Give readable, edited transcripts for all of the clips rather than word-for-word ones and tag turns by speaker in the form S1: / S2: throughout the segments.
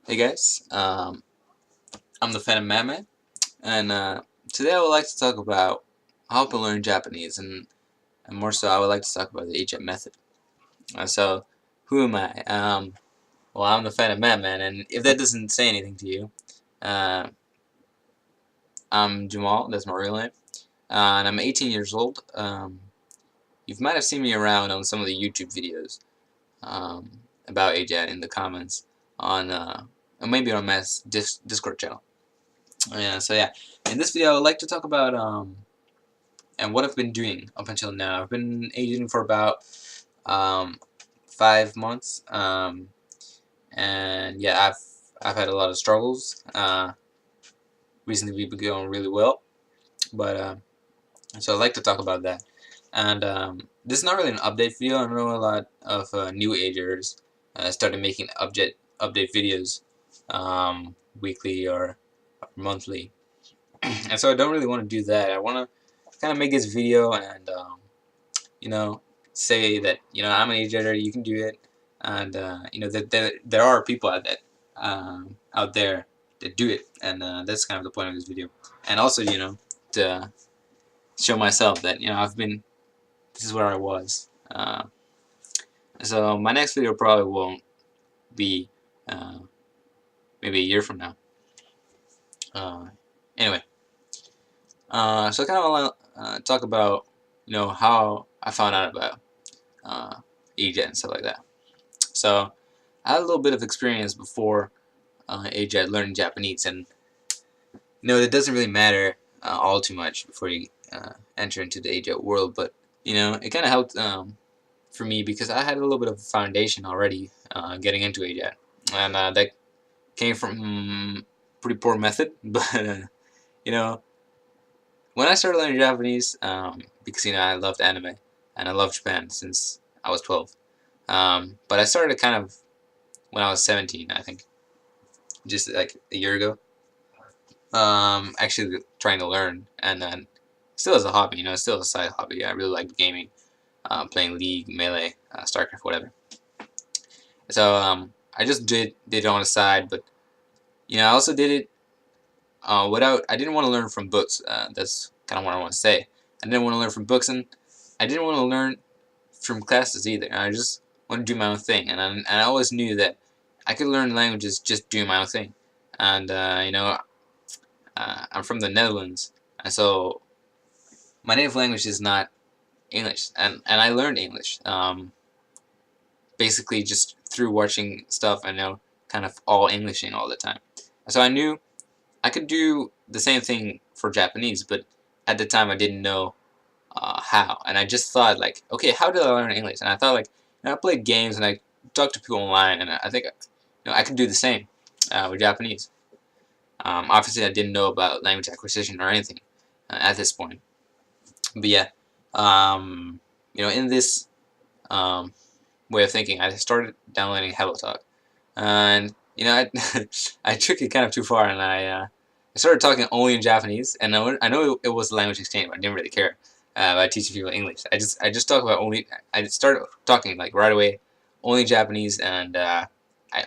S1: Hey guys, I'm the fan of Madman, and today I would like to talk about how to learn Japanese, and more so, I would like to talk about the AJAT method. So, who am I? Well, I'm the fan of Madman, and if that doesn't say anything to you, uh, I'm Jamal. That's my real name, and I'm 18 years old. You might have seen me around on some of the YouTube videos um, about AJAT in the comments on, or maybe on my Discord channel. So in this video I would like to talk about and what I've been doing up until now. I've been aging for about um, 5 months, and yeah, I've had a lot of struggles. Recently we've been going really well, but so I'd like to talk about that. And this is not really an update video. I know a lot of new agers started making update videos weekly or monthly. And so I don't really want to do that. I want to kind of make this video and you know, say that I'm an age editor, you can do it, and that there are people out there that do it, and that's kind of the point of this video. And also to show myself that this is where I was. So my next video probably won't be uh, maybe a year from now. Uh, anyway. So I kind of want to talk about how I found out about AJAT and stuff like that. So I had a little bit of experience before AJAT learning Japanese, and it doesn't really matter all too much before you enter into the AJAT world, but it kind of helped for me because I had a little bit of a foundation already getting into AJAT, and that came from pretty poor method, but when I started learning Japanese, because I loved anime and I loved Japan since I was 12. But I started kind of when I was 17, I think, just like a year ago. Actually trying to learn, and then still as a hobby, still a side hobby. I really like gaming, playing League, Melee, StarCraft, whatever. So I just did it on the side, but I also did it I didn't want to learn from books. That's kind of what I want to say. I didn't want to learn from books, and I didn't want to learn from classes either. I just want to do my own thing, and I always knew that I could learn languages just doing my own thing. And I'm from the Netherlands, and so my native language is not English, and I learned English basically just through watching stuff. I know kind of all Englishing all the time, so I knew I could do the same thing for Japanese, but at the time I didn't know how, and I just thought like, okay, how did I learn English? And I thought like, I played games and I talked to people online, and I think I could do the same with Japanese. Obviously, I didn't know about language acquisition or anything at this point, but yeah, in this way of thinking, I started downloading HelloTalk, and I I took it kind of too far, and I started talking only in Japanese, and I know it was a language exchange, but I didn't really care about teaching people English. I just talk about only. I started talking like right away, only Japanese, and I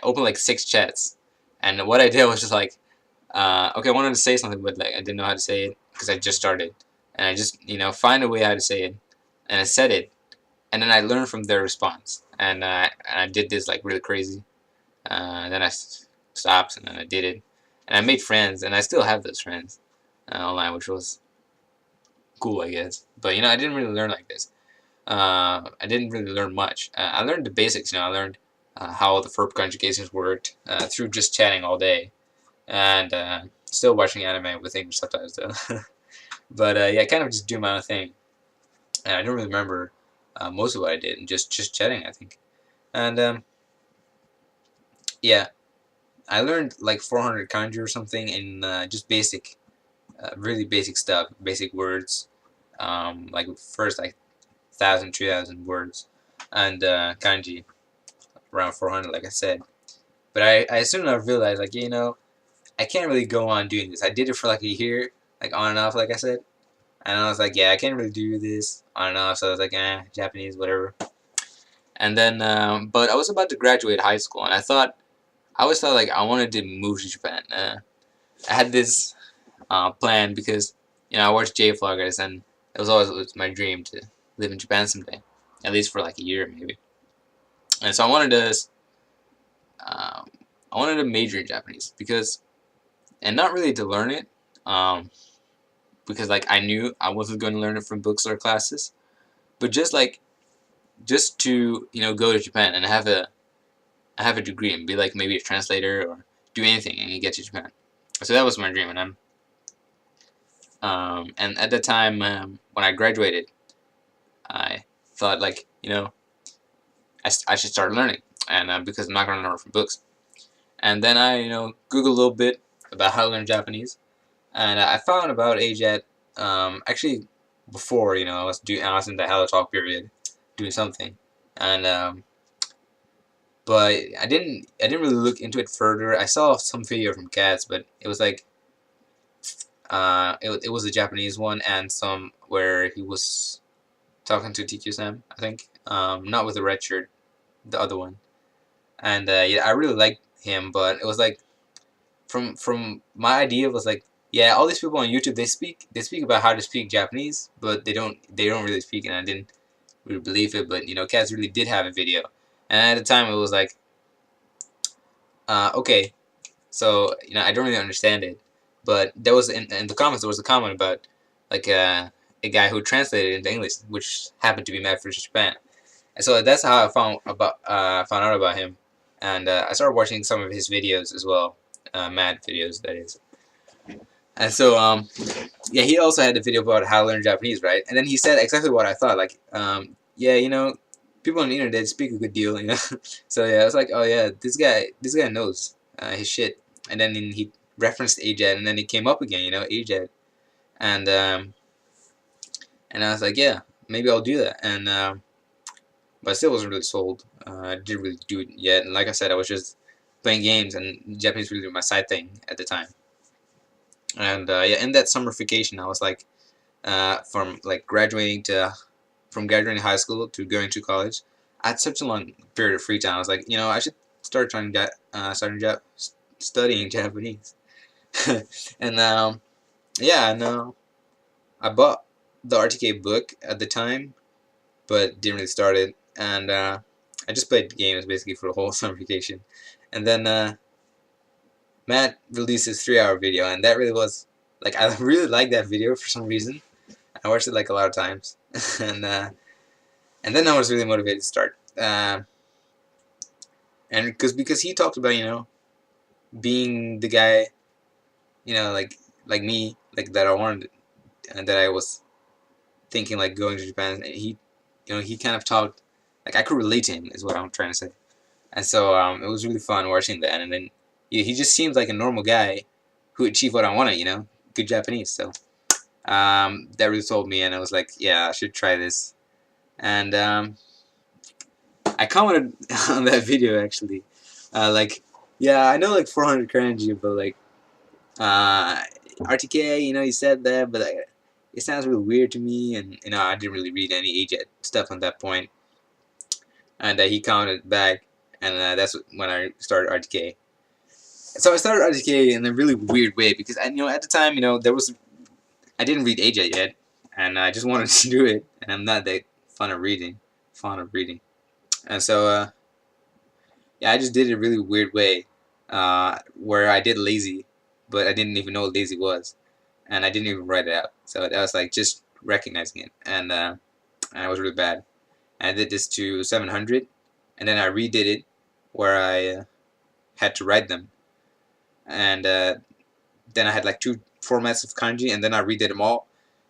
S1: opened like 6 chats, and what I did was just like, okay, I wanted to say something, but like I didn't know how to say it because I just started, and I just find a way how to say it, and I said it, and then I learned from their response, and I did this like really crazy. Then I stopped, and then I did it, and I made friends, and I still have those friends online, which was cool, I guess. But I didn't really learn like this. I didn't really learn much. I learned the basics. I learned how the verb conjugations worked through just chatting all day, and still watching anime with English subtitles though. But yeah, I kind of just do my own thing, and I don't really remember most of what I did, and just chatting, I think. And yeah, I learned like 400 kanji or something in just basic, really basic stuff, basic words, like first like 1,000, 2,000 words, and kanji around 400, like I said. But I soon enough realized like I can't really go on doing this. I did it for like a year, like on and off, like I said, and I was like, yeah, I can't really do this on and off. So I was like, Japanese, whatever. And then, but I was about to graduate high school, and I thought I always thought like I wanted to move to Japan. I had this plan because I watched J-vloggers, and it was my dream to live in Japan someday, at least for like a year maybe. And so um, I wanted to major in Japanese because, and not really to learn it, because like I knew I wasn't going to learn it from books or classes, but just to go to Japan and have a degree and be like maybe a translator or do anything and you get to Japan. So that was my dream, and at the time when I graduated, I thought like I should start learning, and because I'm not going to learn from books. And then I Googled a little bit about how to learn Japanese, and I found about AJAT actually before I was in the Hello Talk period doing something, and but I didn't really look into it further. I saw some video from Cats, but it was like it was a Japanese one and some where he was talking to TQ Sam, I think, not with the red shirt, the other one. And yeah, I really liked him, but it was like from my idea was like, yeah, all these people on YouTube, they speak about how to speak Japanese, but they don't really speak, and I didn't really believe it. But Cats really did have a video, and at the time it was like, okay, so I don't really understand it, but there was in the comments there was a comment about like a guy who translated it into English, which happened to be Mad for Japan. And so that's how I found out about him, and I started watching some of his videos as well, Mad videos that is. And so yeah, he also had a video about how to learn Japanese, right? And then he said exactly what I thought, like yeah, people on the internet speak a good deal, So yeah, I was like, oh yeah, this guy knows his shit. And then he referenced AJAT, and then he came up again, AJAT, and I was like, yeah, maybe I'll do that. And but I still wasn't really sold. I didn't really do it yet, and like I said, I was just playing games, and Japanese really was my side thing at the time. And yeah, in that summer vacation, I was like, from graduating high school to going to college, I had such a long period of free time. I was like, I should start studying Japanese. And yeah, and I bought the RTK book at the time, but didn't really start it. And I just played games basically for the whole summer vacation. And then Matt released his 3-hour video, and that really was like, I really liked that video for some reason. I watched it like a lot of times, and then I was really motivated to start. And because he talked about being the guy, like me, like that I wanted, and that I was thinking like going to Japan. And he kind of talked like I could relate to him, is what I'm trying to say. And so it was really fun watching that. And then he just seems like a normal guy who achieved what I wanted, good Japanese. So that really sold me, and I was like, yeah, I should try this. And I commented on that video actually, like, yeah, I know like 400 kanji, but like RTK, he said that, but it sounds really weird to me, and I didn't really read any AJAT stuff on that point. And he commented back, and that's when I started RTK. So I started RTK in a really weird way because at the time I didn't read AJAT yet, and I just wanted to do it, and I'm not that fond of reading, and so yeah, I just did it a really weird way, where I did lazy, but I didn't even know what lazy was, and I didn't even write it out. So that was like just recognizing it, and I was really bad. And I did this to 700, and then I redid it, where I had to write them, and then I had like 2 formats of kanji, and then I redid them all,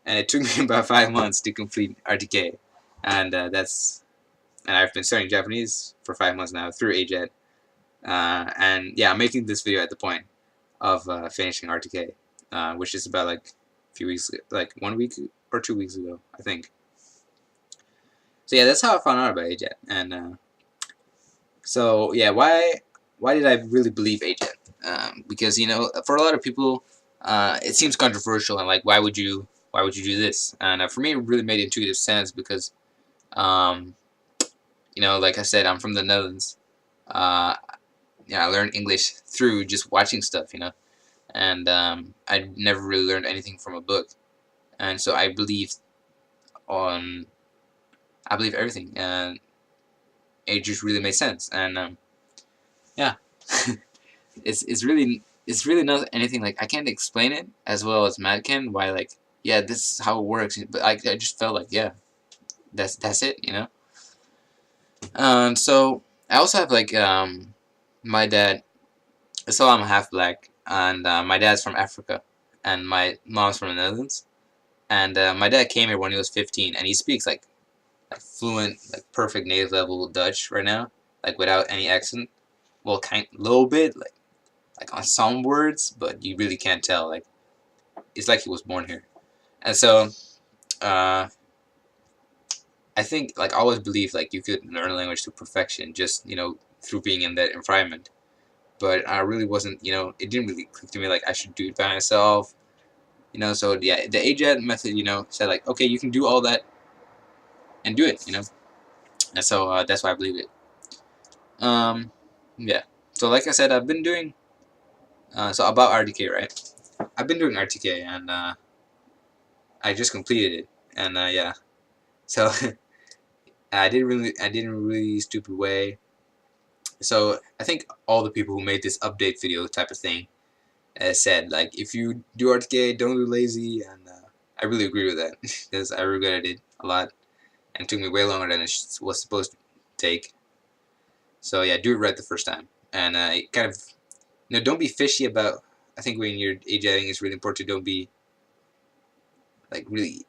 S1: and it took me about 5 months to complete RTK, and I've been studying Japanese for 5 months now through AJAT, and yeah, I'm making this video at the point of finishing RTK, which is about like a few weeks, like 1 week or 2 weeks ago, I think. So yeah, that's how I found out about AJAT, and so yeah, why did I really believe AJAT? Because for a lot of people, it seems controversial, and like, why would you do this? And for me, it really made intuitive sense because, like I said, I'm from the Netherlands. yeah, I learned English through just watching stuff, and I never really learned anything from a book, and so on I believe everything, and it just really made sense, and yeah, it's really not anything like I can't explain it as well as Matt can. Why like yeah, this is how it works, but I just felt like yeah, that's it. So I also have like my dad. So I'm half black, and my dad's from Africa, and my mom's from the Netherlands. And my dad came here when he was 15, and he speaks like fluent, like perfect native level Dutch right now, like without any accent. Well, little bit, like on some words, but you really can't tell. Like it's like he was born here. And so uh, I think like I always believed like you could learn a language to perfection just through being in that environment. But I really wasn't. It didn't really click to me like I should do it by myself. So yeah, the AJAT method, said like, okay, you can do all that and do it, and so that's why I believe it. Yeah. So like I said, I've been doing so about RTK, right? I've been doing RTK, and I just completed it, and yeah. So I did in a really stupid way. So I think all the people who made this update video type of thing said like, if you do RTK, don't do lazy, and I really agree with that because I regretted it a lot, and it took me way longer than it was supposed to take. So yeah, do it right the first time, and kind of don't be fishy about. I think when you're AJATTing, it's really important to don't be like really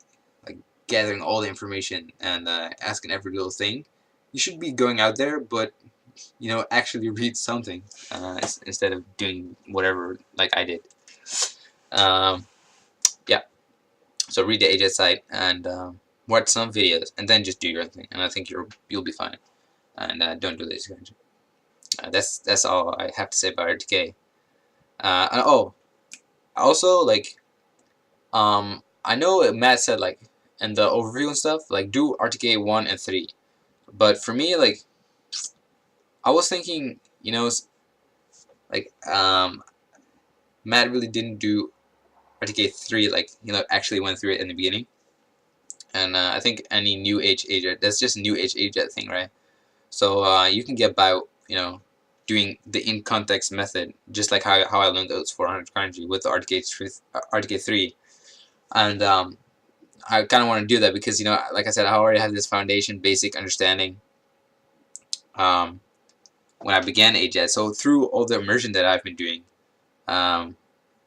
S1: like gathering all the information and asking every little thing. You should be going out there, but actually read something instead of doing whatever like I did. Um, yeah, so read the AJAT site and watch some videos, and then just do your thing, and I think you'll be fine. And don't do this, guys. That's all I have to say about RTK. Oh, also like I know Matt said like in the overview and stuff like do RTK 1 and 3, but for me like I was thinking like Matt really didn't do RTK 3 like actually went through it in the beginning, and I think any new age agent, that's just a new age agent thing, right? So you can get by doing the in context method just like how I learned those 400 kanji with the RTK 3, and I kind of want to do that because like I said, I already have this foundation basic understanding um, when I began AJAT. So through all the immersion that I've been doing, I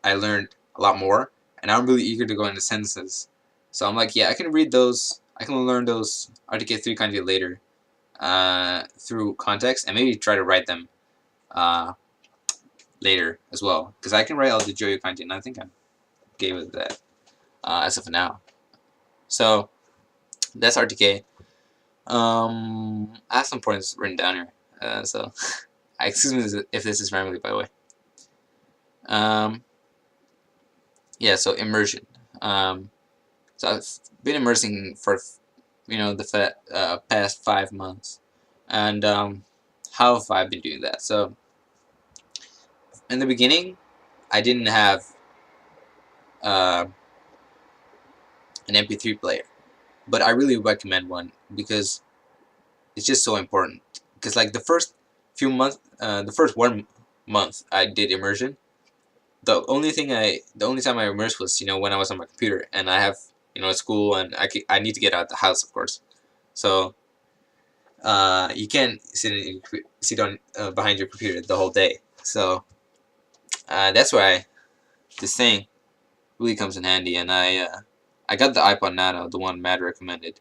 S1: learned a lot more, and I'm really eager to go into sentences. So I'm like, yeah, I can read those, I can learn those RTK3 kanji later through context, and maybe try to write them later as well, because I can write all the Joyo kanji, and I think I'm okay with that as of now. So that's RTK. I have some points written down here, so excuse me if this is rambly, by the way. Yeah, so immersion. So I've been immersing for the past 5 months, and how have I been doing that? So in the beginning, I didn't have uh, an MP3 player, but I really recommend one because it's just so important. Because like the first few months, the first 1 month I did immersion. The only time I immersed was when I was on my computer, and I have school, and I need to get out of the house, of course. So you can't sit on behind your computer the whole day. So that's why this thing really comes in handy, and I got the iPod Nano, the one Matt recommended,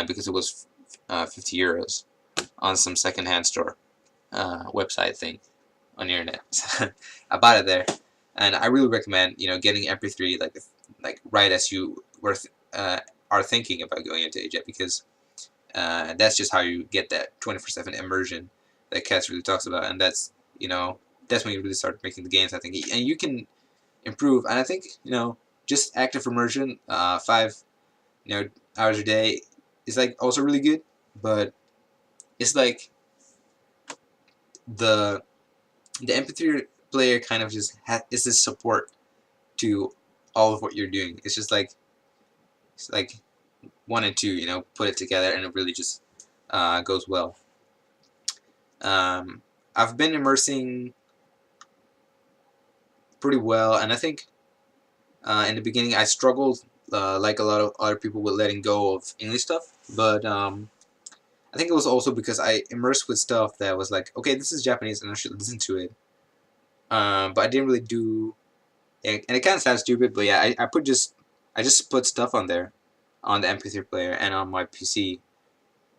S1: because it was 50 euros on some secondhand store website thing on the internet. I bought it there, and I really recommend getting MP3 like right as you are thinking about going into AJAT, because that's just how you get that 24/7 immersion that Cass really talks about, and that's that's when you really start making the gains, I think, and you can improve. And I think just active immersion, 5 hours a day is like also really good, but it's like the the MP3 player kind of just is this support to all of what you're doing. It's just like it's like one and two, you know, put it together, and it really just goes well. I've been immersing pretty well, and I think in the beginning I struggled, like a lot of other people, with letting go of English stuff, but I think it was also because I immersed with stuff that was like, okay, this is Japanese and I should listen to it, but I didn't really do, and it kind of sounds stupid, but yeah, I just put stuff on there, on the MP3 player and on my PC,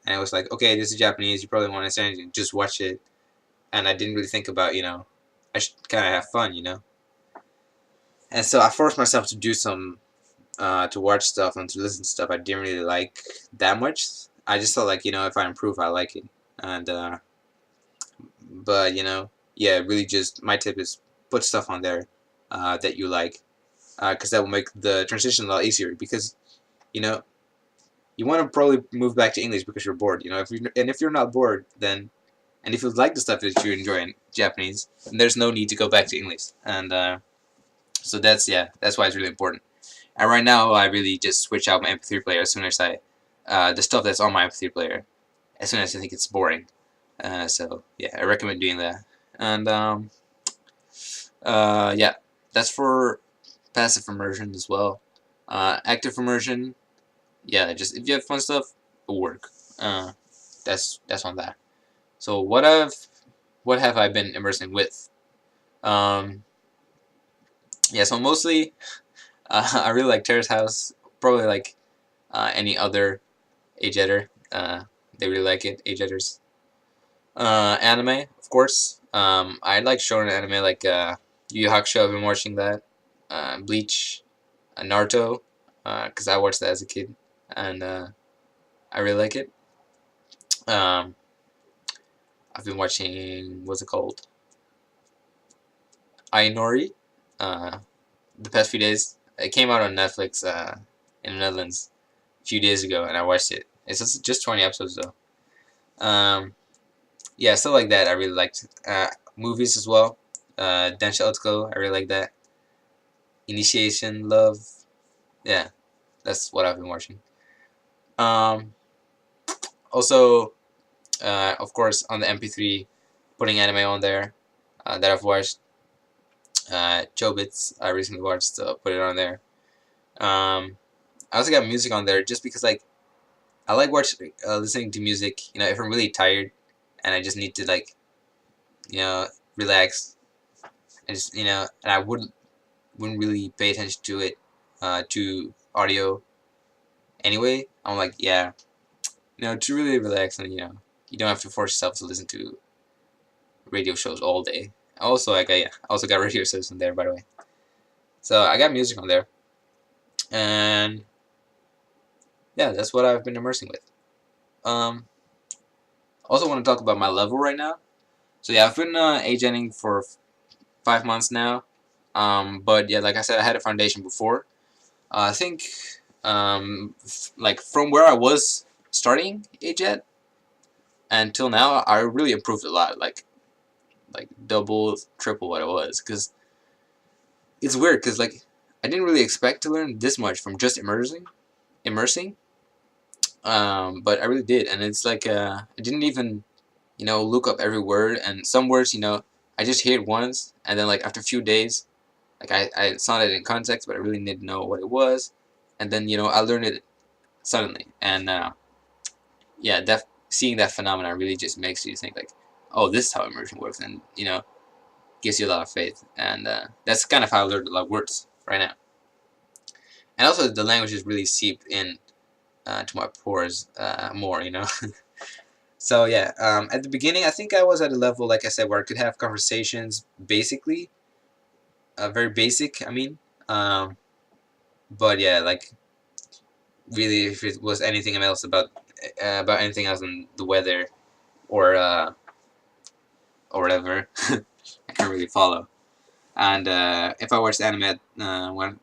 S1: and it was like, okay, this is Japanese, you probably won't understand anything, just watch it, and I didn't really think about, you know, I should kind of have fun, you know, and so I forced myself to do some, to watch stuff and to listen to stuff I didn't really like that much. I just felt like, you know, if I improve, I like it, and but you know, yeah, really, just my tip is put stuff on there that you like, because that will make the transition a lot easier. Because you know, you want to probably move back to English because you're bored. You know, if you're not bored, then, and if you like the stuff that you enjoy in Japanese, then there's no need to go back to English. And so that's, yeah, that's why it's really important. And right now, I really just switch out my MP3 player as soon as the stuff that's on my MP3 player, as soon as I think it's boring. So yeah, I recommend doing that. And yeah, that's for passive immersion as well. Active immersion, yeah, just if you have fun stuff, it'll work. That's on that. So what have I been immersing with? Yeah, so mostly I really like Terrace House. Probably like any other AJATTer. They really like it. AJATTers. Anime, of course. I like shonen anime like Yu Yu Hakusho. I've been watching that. Bleach, Naruto, because I watched that as a kid, and I really like it. Um, I've been watching, what's it called? Ainori. The past few days. It came out on Netflix in the Netherlands a few days ago, and I watched it. It's just 20 episodes though. Yeah, stuff like that I really liked. Movies as well. Densha Otsuko, I really like that. Initiation Love. Yeah, that's what I've been watching. Um, Also, of course, on the MP3, putting anime on there that I've watched. Chobits, I recently watched, put it on there. I also got music on there just because, like, I like listening to music. You know, if I'm really tired and I just need to, like, you know, relax. I just, you know, and I wouldn't really pay attention to it, to audio anyway. I'm like, yeah, you know, to really relax, and you know, you don't have to force yourself to listen to radio shows all day. Also, like, I also got radio shows on there, by the way. So I got music on there, and yeah, that's what I've been immersing with. Also want to talk about my level right now. So yeah, I've been AJATTing for 5 months now. But yeah, like I said, I had a foundation before. I think like from where I was starting AJAT until now, I really improved a lot. Like double, triple what it was. Cause it's weird. Cause like I didn't really expect to learn this much from just immersing. But I really did, and it's like I didn't even, you know, look up every word, and some words, you know, I just hear it once, and then like after a few days, like I saw it in context, but I really didn't know what it was, and then, you know, I learned it suddenly, and yeah, seeing that phenomenon really just makes you think like, oh, this is how immersion works, and you know, gives you a lot of faith, and that's kind of how I learned a lot of words right now, and also the languages really seep in to my pores more, you know. So yeah, at the beginning, I think I was at a level, like I said, where I could have conversations, basically, very basic. I mean, but yeah, like really, if it was anything else about anything else than the weather or whatever, I can't really follow. And if I watched anime when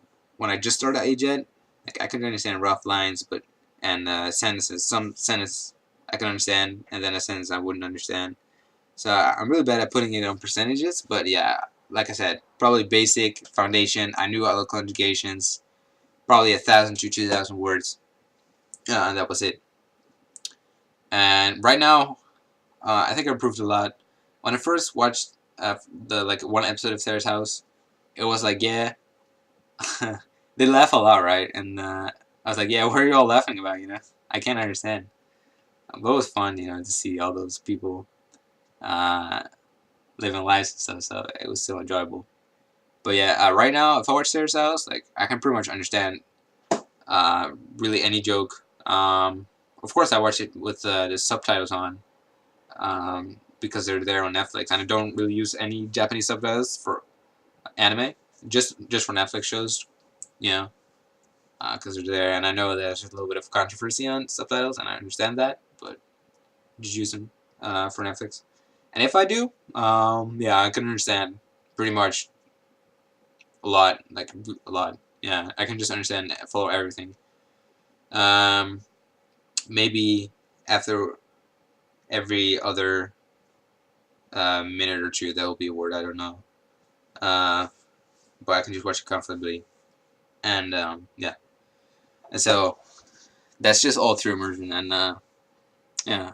S1: I just started AJAT, like I could understand rough lines, but and sentences, some sentence I can understand, and then a sentence I wouldn't understand. So I'm really bad at putting it on percentages, but yeah, like I said, probably basic foundation. I knew alot conjugations, probably 1,000 to 2,000 words, and that was it. And right now, I think I improved a lot. When I first watched the one episode of Sarah's House, it was like, yeah, they laugh a lot, right? And I was like, yeah, what are you all laughing about? I can't understand. But it was fun, to see all those people uh, living lives and stuff. So it was still enjoyable. But yeah, right now, if I watch Sarah's House, like I can pretty much understand really any joke. Of course, I watch it with the subtitles on because they're there on Netflix, and I don't really use any Japanese subtitles for anime, just for Netflix shows, you know, because they're there, and I know there's a little bit of controversy on subtitles, and I understand that, but just use them for Netflix. And if I do, yeah, I can understand pretty much a lot, like a lot. Yeah, I can just understand, follow everything. Maybe after every other minute or two, there will be a word I don't know. But I can just watch it comfortably, and yeah. And so that's just all through immersion, and yeah.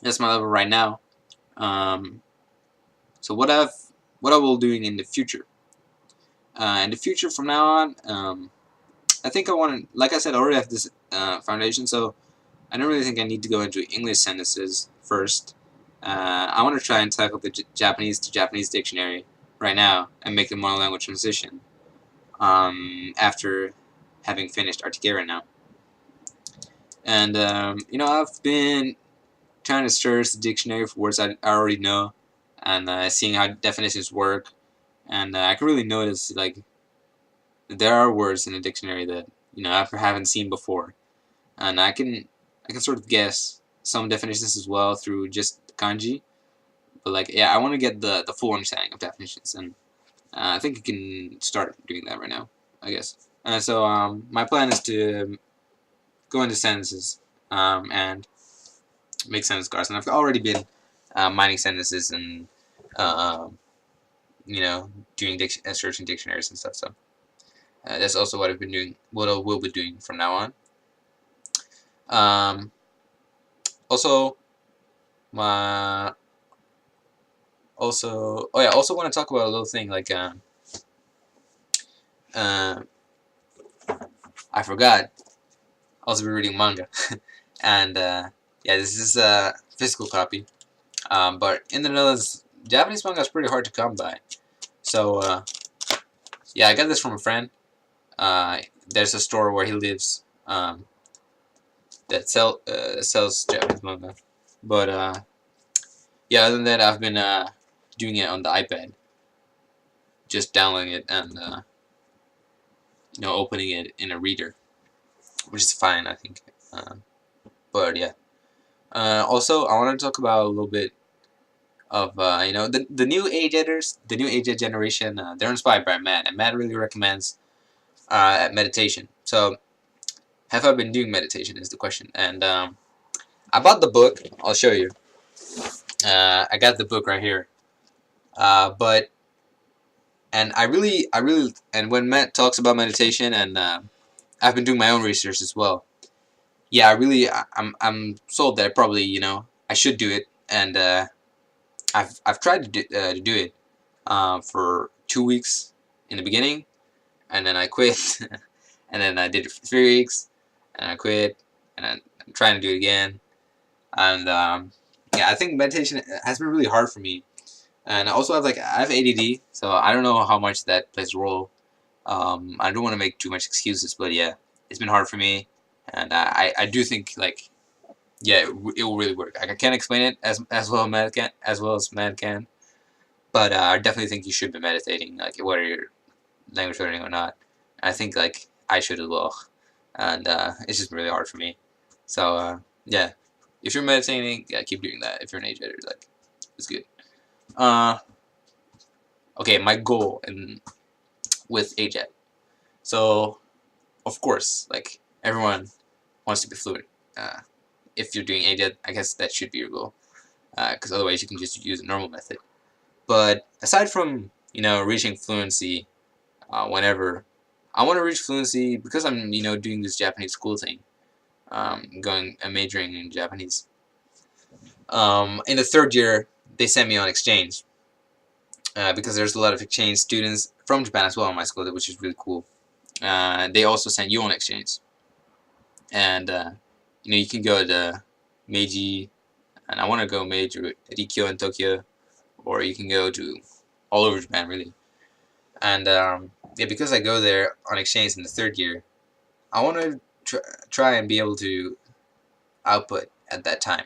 S1: That's my level right now. So what I will doing in the future. In the future, from now on, I think I want to, like I said, I already have this foundation, so I don't really think I need to go into English sentences first. I want to try and tackle the Japanese to Japanese dictionary right now and make the monolanguage transition after having finished Articuno now. And, I've been trying to search the dictionary for words I already know and seeing how definitions work. And I can really notice, like, there are words in the dictionary that, I haven't seen before. And I can sort of guess some definitions as well through just kanji. But, like, yeah, I want to get the full understanding of definitions. And I think I can start doing that right now, I guess. So my plan is to go into sentences and make sentence cards. And I've already been mining sentences and, doing searching dictionaries and stuff. So that's also what I've been doing, what I will be doing from now on. Also, also want to talk about a little thing like I forgot. Also been reading manga, and yeah, this is a physical copy. But in the Netherlands, Japanese manga is pretty hard to come by. So yeah, I got this from a friend. There's a store where he lives that sells Japanese manga. But yeah, other than that, I've been doing it on the iPad, just downloading it and opening it in a reader, which is fine, I think. But yeah. Also, I want to talk about a little bit of the new AJatters, the new AJ generation. They're inspired by Matt, and Matt really recommends meditation. So, have I been doing meditation? Is the question. And I bought the book. I'll show you. I got the book right here. And I really, and when Matt talks about meditation, and I've been doing my own research as well. Yeah, I'm sold that probably, I should do it, and I've tried to do it for 2 weeks in the beginning, and then I quit, and then I did it for 3 weeks, and I quit, and I'm trying to do it again, and yeah, I think meditation has been really hard for me, and I also I have ADD, so I don't know how much that plays a role. I don't want to make too much excuses, but yeah, it's been hard for me, and I do think yeah, it will really work. I can't explain it as well as Matt can, but I definitely think you should be meditating, like whether you're language learning or not. I think I should as well, and it's just really hard for me. So yeah, if you're meditating, yeah, keep doing that. If you're an AJatter, it's good. Okay, my goal with AJAT. So of course, everyone wants to be fluent if you're doing AJAT, I guess that should be your goal, because otherwise you can just use a normal method. But aside from reaching fluency, whenever I want to reach fluency, because I'm doing this Japanese school thing, majoring in Japanese. In the third year, they sent me on exchange because there's a lot of exchange students from Japan as well in my school, which is really cool. They also send you on exchange, and you can go to Meiji, and I want to go Meiji, Rikyo in Tokyo, or you can go to all over Japan really. And yeah, because I go there on exchange in the third year, I want to try and be able to output at that time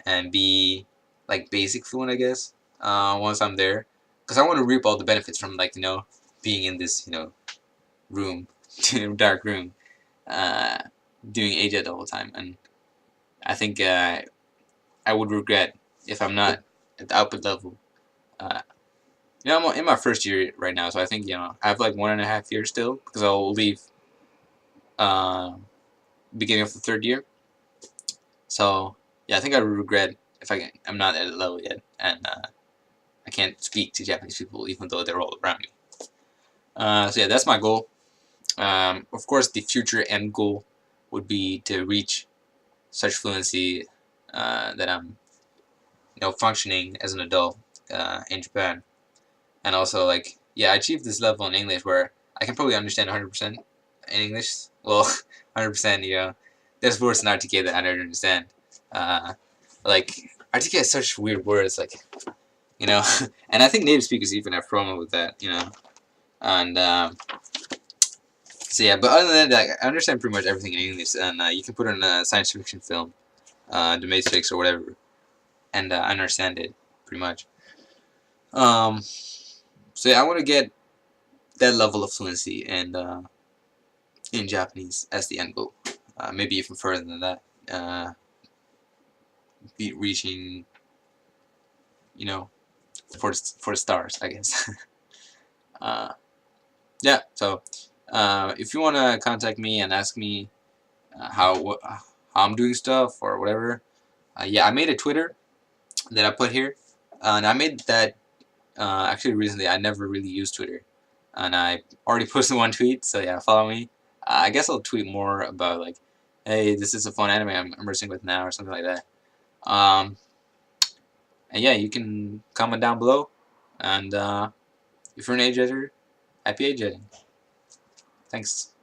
S1: and be like basic fluent, I guess, once I'm there, because I want to reap all the benefits from being in this room, dark room, doing AJAT the whole time. And I think I would regret if I'm not at the output level. I'm in my first year right now, so I think I have like 1.5 years still, because I'll leave beginning of the third year. So yeah, I think I would regret if I'm not at a level yet, and I can't speak to Japanese people even though they're all around me. So yeah, that's my goal. Of course, the future end goal would be to reach such fluency that I'm functioning as an adult in Japan. And also, like, yeah, I achieved this level in English where I can probably understand 100% in English. Well, 100%, there's words in RTK that I don't understand. Like, RTK has such weird words, like, and I think native speakers even have problem with that, And, so yeah, but other than that, I understand pretty much everything in English, and you can put in a science fiction film, The Matrix or whatever, and I understand it, pretty much. So yeah, I want to get that level of fluency and in Japanese as the end goal. Maybe even further than that. Be reaching, for the stars, I guess. Yeah. So if you want to contact me and ask me how I'm doing stuff or whatever, yeah, I made a Twitter that I put here, and I made that actually recently. I never really used Twitter, and I already posted one tweet, so yeah, follow me. I guess I'll tweet more about like, hey, this is a fun anime I'm immersing with now, or something like that. And yeah, you can comment down below, and if you're an AJatter, happy AJatting. Thanks.